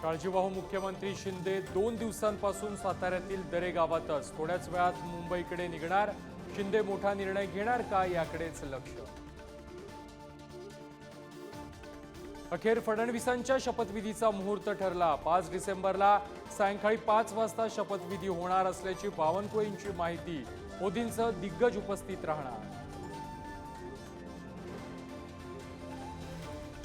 काळजीवाहू मुख्यमंत्री शिंदे 2 दिवसांपासून साताऱ्यातील दरे गावातच. थोड्याच वेळात मुंबईकडे निघणार. शिंदे मोठा निर्णय घेणार का याकडेच लक्ष. अखेर फडणवीसांच्या शपथविधीचा मुहूर्त ठरला. 5 डिसेंबरला सायंकाळी 5 वाजता शपथविधी होणार असल्याची बावनकुळेंची माहिती. मोदींचं दिग्गज उपस्थित राहणार.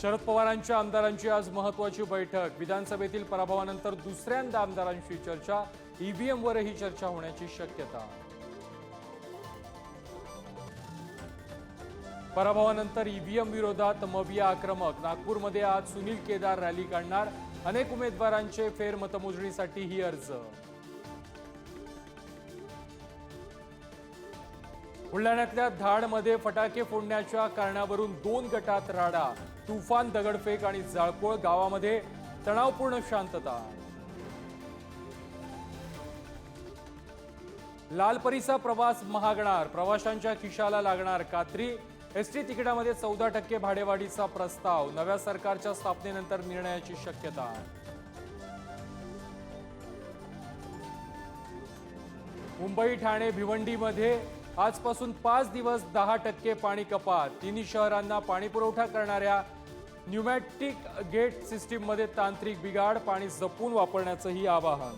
शरद पवारांच्या आमदारांची आज महत्त्वाची बैठक. विधानसभेतील पराभवानंतर दुसऱ्यांदा आमदारांशी चर्चा. ईव्हीएमवरही चर्चा होण्याची शक्यता. पराभवानंतर ईव्हीएम विरोधात मविया आक्रमक. नागपूरमध्ये आज सुनील केदार रॅली काढणार. अनेक उमेदवारांचे फेरमतमोजणीसाठीही अर्ज. बुलढाण्यातल्या धाडमध्ये फटाके फोडण्याच्या कारणावरून 2 गटात राडा. तुफान, दगडफेक आणि जाळपोळ. गावामध्ये तणावपूर्ण शांतता. लालपरीचा प्रवास महागणार. प्रवाशांच्या खिशाला लागणार कात्री. एसटी तिकिटामध्ये 14% भाडेवाढीचा प्रस्ताव. नव्या सरकारच्या स्थापनेनंतर निर्णयाची शक्यता. मुंबई, ठाणे, भिवंडीमध्ये आजपासून 5 दिवस 10% पाणी कपात. तिन्ही शहरांना पाणी पुरवठा करणाऱ्या न्यूमॅटिक गेट सिस्टीममध्ये तांत्रिक बिघाड. पाणी जपून वापरण्याचंही आवाहन.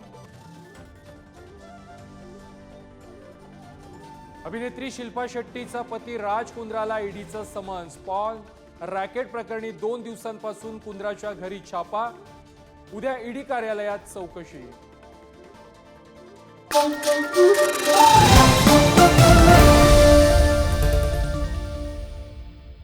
अभिनेत्री शिल्पा शेट्टीचा पती राज कुंद्राला ईडीचं समन्स. पॉर्न रॅकेट प्रकरणी 2 दिवसांपासून कुंद्राच्या घरी छापा. उद्या ईडी कार्यालयात चौकशी.